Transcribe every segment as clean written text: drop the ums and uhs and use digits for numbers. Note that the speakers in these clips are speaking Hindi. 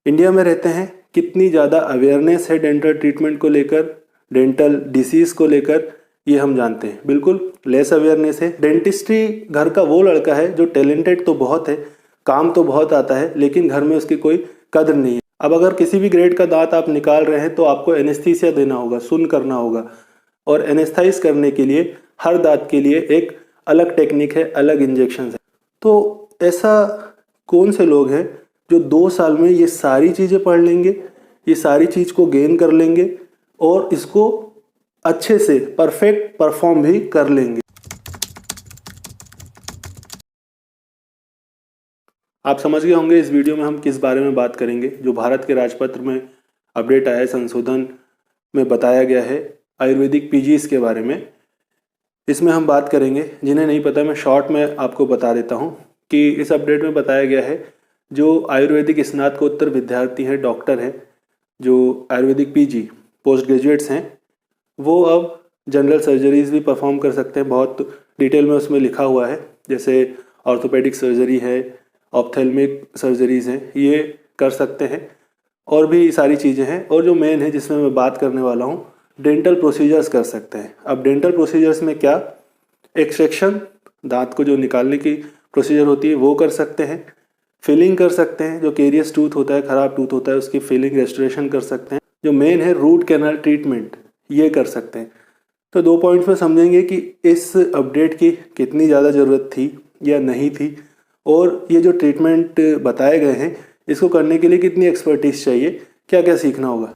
इंडिया में रहते हैं, कितनी ज़्यादा अवेयरनेस है डेंटल ट्रीटमेंट को लेकर, डेंटल डिसीज़ को लेकर, ये हम जानते हैं। बिल्कुल लेस अवेयरनेस है। डेंटिस्ट्री घर का वो लड़का है जो टैलेंटेड तो बहुत है, काम तो बहुत आता है, लेकिन घर में उसकी कोई कदर नहीं है। अब अगर किसी भी ग्रेड का दांत आप निकाल रहे हैं तो आपको एनेस्थीसिया देना होगा, सुन करना होगा, और एनेस्थाइज करने के लिए हर दांत के लिए एक अलग टेक्निक है, अलग इंजेक्शन है। तो ऐसा कौन से लोग हैं जो 2 साल में ये सारी चीज़ें पढ़ लेंगे, ये सारी चीज़ को गेन कर लेंगे और इसको अच्छे से परफेक्ट परफॉर्म भी कर लेंगे। आप समझ गए होंगे इस वीडियो में हम किस बारे में बात करेंगे। जो भारत के राजपत्र में अपडेट आया है, संशोधन में बताया गया है आयुर्वेदिक पीजीज के बारे में, इसमें हम बात करेंगे। जिन्हें नहीं पता मैं शॉर्ट में आपको बता देता हूँ कि इस अपडेट में बताया गया है जो आयुर्वेदिक स्नातकोत्तर विद्यार्थी हैं, डॉक्टर हैं, जो आयुर्वेदिक पीजी पोस्ट ग्रेजुएट्स हैं, वो अब जनरल सर्जरीज भी परफॉर्म कर सकते हैं। बहुत डिटेल में उसमें लिखा हुआ है, जैसे ऑर्थोपेडिक सर्जरी है, ऑप्थेल्मिक सर्जरीज हैं, ये कर सकते हैं, और भी सारी चीज़ें हैं। और जो मेन है जिसमें मैं बात करने वाला हूँ, डेंटल प्रोसीजर्स कर सकते हैं। अब डेंटल प्रोसीजर्स में क्या, एक्सट्रैक्शन, दांत को जो निकालने की प्रोसीजर होती है वो कर सकते हैं, फिलिंग कर सकते हैं, जो केरियस टूथ होता है, ख़राब टूथ होता है, उसकी फिलिंग रेस्टोरेशन कर सकते हैं। जो मेन है रूट कैनाल ट्रीटमेंट, ये कर सकते हैं। तो 2 पॉइंट्स में समझेंगे कि इस अपडेट की कितनी ज़्यादा ज़रूरत थी या नहीं थी, और ये जो ट्रीटमेंट बताए गए हैं इसको करने के लिए कितनी एक्सपर्टीज चाहिए, क्या क्या सीखना होगा।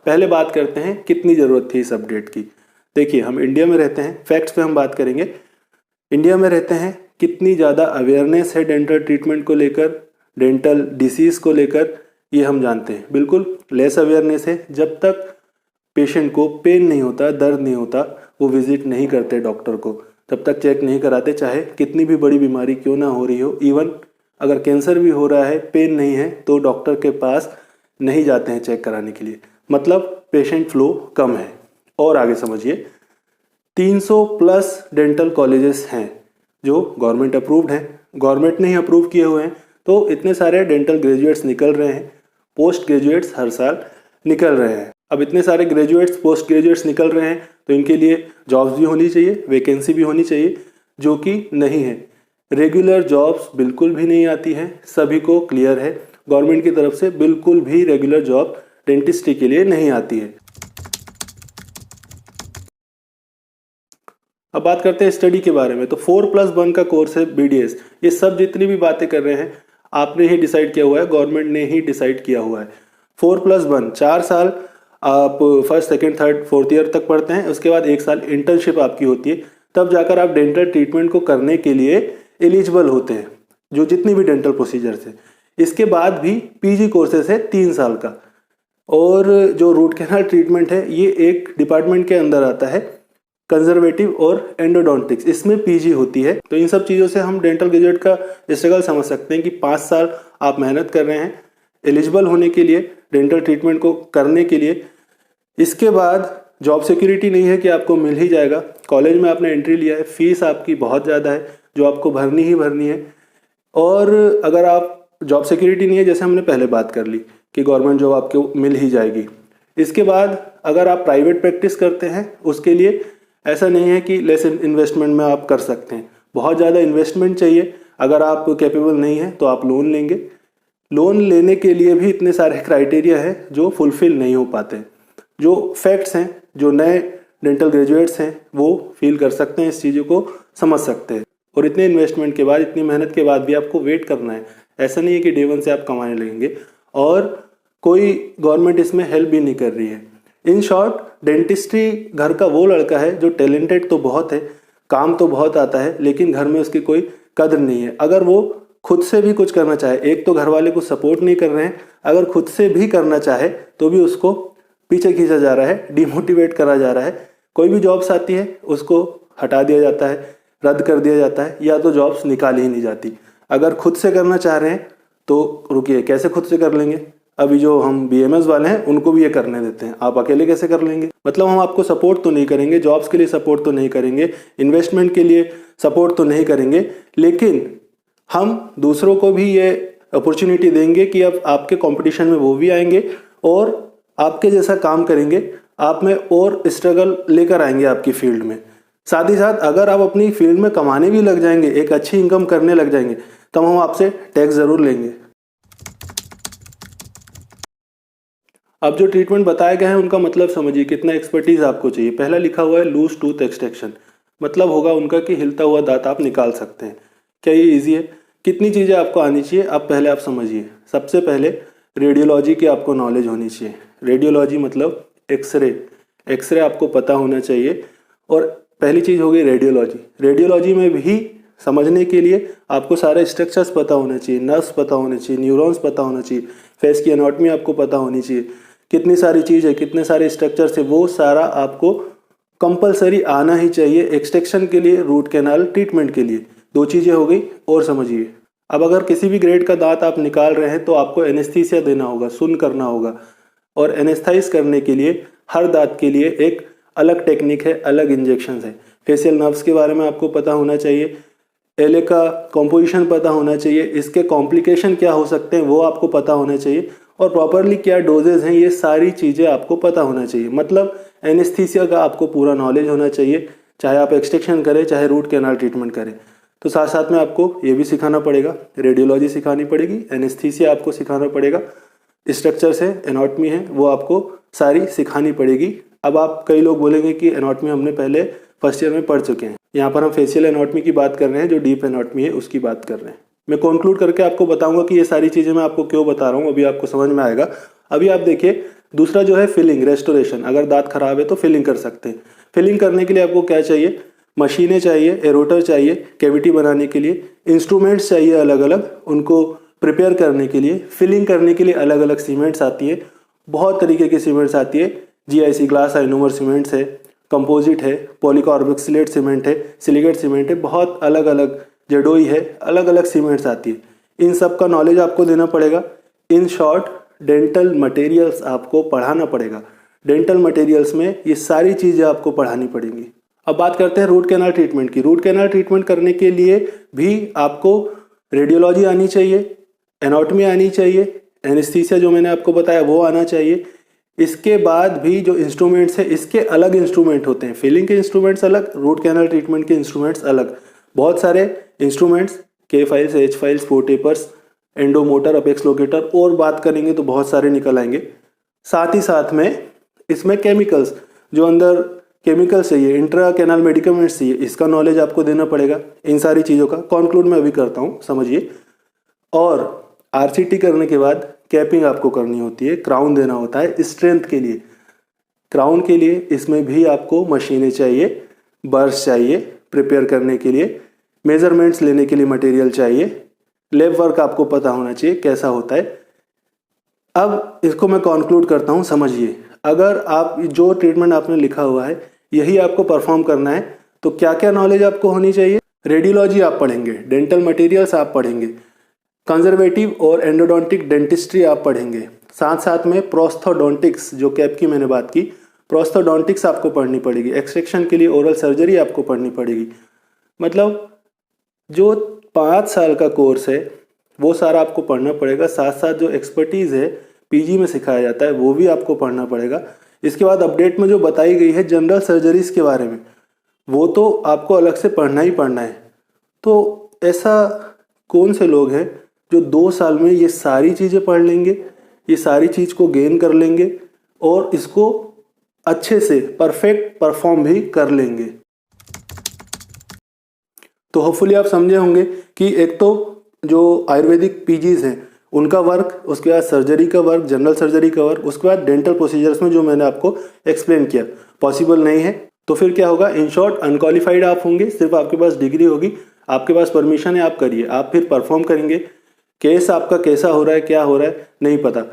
पहले बात करते हैं कितनी ज़रूरत थी इस अपडेट की। देखिए, हम इंडिया में रहते हैं, फैक्ट्स पे हम बात करेंगे। इंडिया में रहते हैं, कितनी ज़्यादा अवेयरनेस है डेंटल ट्रीटमेंट को लेकर, डेंटल डिसीज़ को लेकर, ये हम जानते हैं। बिल्कुल लेस अवेयरनेस है। जब तक पेशेंट को पेन नहीं होता, दर्द नहीं होता, वो विजिट नहीं करते डॉक्टर को, तब तक चेक नहीं कराते, चाहे कितनी भी बड़ी बीमारी क्यों ना हो रही हो। इवन अगर कैंसर भी हो रहा है, पेन नहीं है, तो डॉक्टर के पास नहीं जाते हैं चेक कराने के लिए। मतलब पेशेंट फ्लो कम है। और आगे समझिए, 300 प्लस डेंटल कॉलेजेस हैं जो गवर्नमेंट अप्रूव्ड हैं। गवर्नमेंट ने ही अप्रूव किए हुए हैं, तो इतने सारे डेंटल ग्रेजुएट्स निकल रहे हैं, पोस्ट ग्रेजुएट्स हर साल निकल रहे हैं। अब इतने सारे ग्रेजुएट्स, पोस्ट ग्रेजुएट्स निकल रहे हैं, तो इनके लिए जॉब्स भी होनी चाहिए, वैकेंसी भी होनी चाहिए, जो कि नहीं है। रेगुलर जॉब्स बिल्कुल भी नहीं आती हैं, सभी को क्लियर है। गवर्नमेंट की तरफ से बिल्कुल भी रेगुलर जॉब डेंटिस्ट्री के लिए नहीं आती है। अब बात करते हैं स्टडी के बारे में। तो 4+1 का कोर्स है BDS। ये सब जितनी भी बातें कर रहे हैं आपने ही डिसाइड किया हुआ है, गवर्नमेंट ने ही डिसाइड किया हुआ है। 4+1 4 साल आप first, second, third, fourth year तक पढ़ते हैं। उसके बाद 1 साल इंटर्नशिप आपकी होती है, तब जाकर आप डेंटल ट्रीटमेंट को करने के लिए एलिजिबल होते हैं, जो जितनी भी डेंटल प्रोसीजर्स है। इसके बाद भी PG कोर्सेस है 3 साल का। और जो रूट कैनाल ट्रीटमेंट है, ये एक डिपार्टमेंट के अंदर आता है, कंजर्वेटिव और एंडोडोंटिक्स, इसमें PG होती है। तो इन सब चीज़ों से हम डेंटल ग्रेजुएट का स्ट्रगल समझ सकते हैं कि 5 साल आप मेहनत कर रहे हैं एलिजिबल होने के लिए, डेंटल ट्रीटमेंट को करने के लिए। इसके बाद जॉब सिक्योरिटी नहीं है कि आपको मिल ही जाएगा। कॉलेज में आपने एंट्री लिया है, फीस आपकी बहुत ज़्यादा है जो आपको भरनी ही भरनी है। और अगर आप जॉब सिक्योरिटी नहीं है, जैसे हमने पहले बात कर ली कि गवर्नमेंट जॉब आपको मिल ही जाएगी। इसके बाद अगर आप प्राइवेट प्रैक्टिस करते हैं, उसके लिए ऐसा नहीं है कि लेस इन्वेस्टमेंट में आप कर सकते हैं, बहुत ज़्यादा इन्वेस्टमेंट चाहिए। अगर आप कैपेबल नहीं है तो आप लोन लेंगे। लोन लेने के लिए भी इतने सारे क्राइटेरिया है जो फुलफिल नहीं हो पाते। जो फैक्ट्स हैं, जो नए डेंटल ग्रेजुएट्स हैं, वो फील कर सकते हैं, इस चीज़ों को समझ सकते हैं। और इतने इन्वेस्टमेंट के बाद, इतनी मेहनत के बाद भी आपको वेट करना है। ऐसा नहीं है कि डे 1 से आप कमाने लगेंगे, और कोई गवर्नमेंट इसमें हेल्प भी नहीं कर रही है। इन शॉर्ट, डेंटिस्ट्री घर का वो लड़का है जो टैलेंटेड तो बहुत है, काम तो बहुत आता है, लेकिन घर में उसकी कोई कदर नहीं है। अगर वो खुद से भी कुछ करना चाहे, एक तो घर वाले को सपोर्ट नहीं कर रहे हैं, अगर खुद से भी करना चाहे तो भी उसको पीछे खींचा जा रहा है, डिमोटिवेट करा जा रहा है। कोई भी जॉब्स आती है उसको हटा दिया जाता है, रद्द कर दिया जाता है, या तो जॉब्स निकाली ही नहीं जाती। अगर खुद से करना चाह रहे हैं तो रुकिए, कैसे खुद से कर लेंगे? अभी जो हम BMS वाले हैं उनको भी ये करने देते हैं, आप अकेले कैसे कर लेंगे? मतलब हम आपको सपोर्ट तो नहीं करेंगे, जॉब्स के लिए सपोर्ट तो नहीं करेंगे, इन्वेस्टमेंट के लिए सपोर्ट तो नहीं करेंगे, लेकिन हम दूसरों को भी ये अपॉर्चुनिटी देंगे कि अब आपके कंपटीशन में वो भी आएंगे और आपके जैसा काम करेंगे, आप में और स्ट्रगल लेकर आएंगे आपकी फील्ड में। साथ ही साथ अगर आप अपनी फील्ड में कमाने भी लग जाएंगे, एक अच्छी इनकम करने लग जाएंगे, तो हम आपसे टैक्स ज़रूर लेंगे। अब जो ट्रीटमेंट बताया गया है उनका मतलब समझिए, कितना एक्सपर्टीज आपको चाहिए। पहला लिखा हुआ है लूज टूथ एक्सट्रैक्शन, मतलब होगा उनका कि हिलता हुआ दांत आप निकाल सकते हैं। क्या ये इजी है? कितनी चीज़ें आपको आनी चाहिए आप पहले आप समझिए। सबसे पहले रेडियोलॉजी की आपको नॉलेज होनी चाहिए। रेडियोलॉजी मतलब एक्सरे, एक्सरे आपको पता होना चाहिए। और पहली चीज़ होगी रेडियोलॉजी। रेडियोलॉजी में भी समझने के लिए आपको सारे स्ट्रक्चर्स पता होने चाहिए, नर्व्स पता होने चाहिए, न्यूरॉन्स पता होना चाहिए, फेस की एनाटॉमी आपको पता होनी चाहिए, कितनी सारी चीज़ है, कितने सारे स्ट्रक्चर्स है, वो सारा आपको कंपलसरी आना ही चाहिए एक्सट्रैक्शन के लिए, रूट कैनाल ट्रीटमेंट के लिए। दो चीज़ें हो गई। और समझिए, अब अगर किसी भी ग्रेड का दांत आप निकाल रहे हैं तो आपको एनेस्थीसिया देना होगा, सुन करना होगा। और एनेस्थाइज करने के लिए हर दांत के लिए एक अलग टेक्निक है, अलग इंजेक्शन है। फेशियल नर्व्स के बारे में आपको पता होना चाहिए, एले का कॉम्पोजिशन पता होना चाहिए, इसके कॉम्प्लिकेशन क्या हो सकते हैं वो आपको पता होना चाहिए, और प्रॉपरली क्या डोजेज हैं ये सारी चीज़ें आपको पता होना चाहिए। मतलब एनेस्थीसिया का आपको पूरा नॉलेज होना चाहिए, चाहे आप एक्सट्रैक्शन करें चाहे रूट कैनाल ट्रीटमेंट करें। तो साथ साथ में आपको ये भी सिखाना पड़ेगा, रेडियोलॉजी सिखानी पड़ेगी, एनेस्थीसिया आपको सिखाना पड़ेगा, स्ट्रक्चर्स है, एनाटॉमी है, वो आपको सारी सिखानी पड़ेगी। अब आप कई लोग बोलेंगे कि एनाटॉमी हमने पहले फर्स्ट ईयर में पढ़ चुके हैं। यहाँ पर हम फेशियल एनाटॉमी की बात कर रहे हैं, जो डीप एनाटॉमी है उसकी बात कर रहे हैं। मैं कंक्लूड करके आपको बताऊंगा कि ये सारी चीज़ें मैं आपको क्यों बता रहा हूँ, अभी आपको समझ में आएगा। अभी आप देखिए, दूसरा जो है फिलिंग, रेस्टोरेशन। अगर दांत खराब है तो फिलिंग कर सकते हैं। फिलिंग करने के लिए आपको क्या चाहिए? मशीनें चाहिए, एरोटर चाहिए कैविटी बनाने के लिए, इंस्ट्रूमेंट्स चाहिए अलग अलग उनको प्रिपेयर करने के लिए। फिलिंग करने के लिए अलग अलग सीमेंट्स आती है, बहुत तरीके की सीमेंट्स आती है। GIC ग्लास आइनोमर सीमेंट्स है, कंपोजिट है, पॉलीकार्बोक्सिलेट सीमेंट है, सिलिकेट सीमेंट है, बहुत अलग अलग, जेडोई है, अलग अलग सीमेंट्स आती है। इन सब का नॉलेज आपको देना पड़ेगा। इन शॉर्ट डेंटल मटेरियल्स आपको पढ़ाना पड़ेगा। डेंटल मटेरियल्स में ये सारी चीज़ें आपको पढ़ानी पड़ेंगी। अब बात करते हैं रूट कैनाल ट्रीटमेंट की। रूट कैनाल ट्रीटमेंट करने के लिए भी आपको रेडियोलॉजी आनी चाहिए, एनाटॉमी आनी चाहिए, एनेस्थीसिया जो मैंने आपको बताया वो आना चाहिए। इसके बाद भी जो इंस्ट्रूमेंट्स है, इसके अलग इंस्ट्रूमेंट होते हैं। फिलिंग के इंस्ट्रूमेंट्स अलग, रूट कैनाल ट्रीटमेंट के इंस्ट्रूमेंट्स अलग। बहुत सारे instruments, K files, H files, four tapers, endomotor, apex locator, और बात करेंगे तो बहुत सारे निकल आएंगे। साथ ही साथ में इसमें केमिकल्स, जो अंदर केमिकल्स चाहिए, इंट्रा कैनाल मेडिकामेंट्स चाहिए, इसका नॉलेज आपको देना पड़ेगा। इन सारी चीज़ों का कॉन्क्लूड मैं अभी करता हूँ, समझिए। और RCT करने के बाद कैपिंग आपको करनी होती है, क्राउन देना होता है स्ट्रेंथ के लिए। क्राउन के लिए इसमें भी आपको मशीनें चाहिए, बर्स चाहिए प्रिपेयर करने के लिए, मेजरमेंट्स लेने के लिए मटेरियल चाहिए, लैब वर्क आपको पता होना चाहिए कैसा होता है। अब इसको मैं कॉन्क्लूड करता हूँ, समझिए। अगर आप जो ट्रीटमेंट आपने लिखा हुआ है यही आपको परफॉर्म करना है तो क्या क्या नॉलेज आपको होनी चाहिए? रेडियोलॉजी आप पढ़ेंगे, डेंटल मटेरियल्स आप पढ़ेंगे, कंजर्वेटिव और एंडोडोंटिक डेंटिस्ट्री आप पढ़ेंगे, साथ साथ में प्रोस्थोडोंटिक्स, जो कैप की मैंने बात की, प्रोस्थोडोंटिक्स आपको पढ़नी पड़ेगी। एक्सट्रैक्शन के लिए ओरल सर्जरी आपको पढ़नी पड़ेगी। मतलब जो 5 साल का कोर्स है वो सारा आपको पढ़ना पड़ेगा। साथ साथ जो एक्सपर्टीज़ है PG में सिखाया जाता है वो भी आपको पढ़ना पड़ेगा। इसके बाद अपडेट में जो बताई गई है जनरल सर्जरीज के बारे में, वो तो आपको अलग से पढ़ना ही पढ़ना है। तो ऐसा कौन से लोग हैं जो 2 साल में ये सारी चीज़ें पढ़ लेंगे, ये सारी चीज़ को गेन कर लेंगे और इसको अच्छे से परफेक्ट परफॉर्म भी कर लेंगे? तो होपफुली आप समझे होंगे कि एक तो जो आयुर्वेदिक PGs हैं उनका वर्क, उसके बाद सर्जरी का वर्क, जनरल सर्जरी का वर्क, उसके बाद डेंटल प्रोसीजर्स में जो मैंने आपको एक्सप्लेन किया पॉसिबल नहीं है। तो फिर क्या होगा? इन शॉर्ट अनक्वालिफाइड आप होंगे, सिर्फ आपके पास डिग्री होगी, आपके पास परमिशन है, आप करिए, आप फिर परफॉर्म करेंगे। केस आपका कैसा हो रहा है, क्या हो रहा है नहीं पता।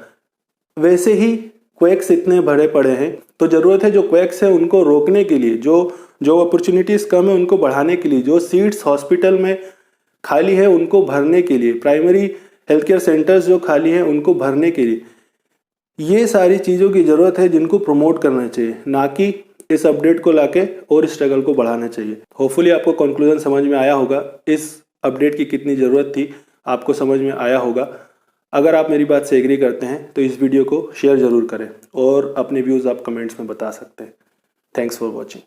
वैसे ही क्वैक्स इतने भरे पड़े हैं, तो ज़रूरत है जो क्वैक्स है उनको रोकने के लिए, जो अपॉर्चुनिटीज़ कम है उनको बढ़ाने के लिए, जो सीट्स हॉस्पिटल में खाली है उनको भरने के लिए, प्राइमरी हेल्थ केयर सेंटर्स जो खाली हैं उनको भरने के लिए, ये सारी चीज़ों की ज़रूरत है जिनको प्रमोट करना चाहिए, ना कि इस अपडेट को लाके और स्ट्रगल को बढ़ाना चाहिए। होपफुली आपको कंक्लूजन समझ में आया होगा इस अपडेट की कितनी ज़रूरत थी आपको समझ में आया होगा। अगर आप मेरी बात से एग्री करते हैं तो इस वीडियो को शेयर ज़रूर करें और अपने व्यूज़ आप कमेंट्स में बता सकते हैं। Thanks for watching.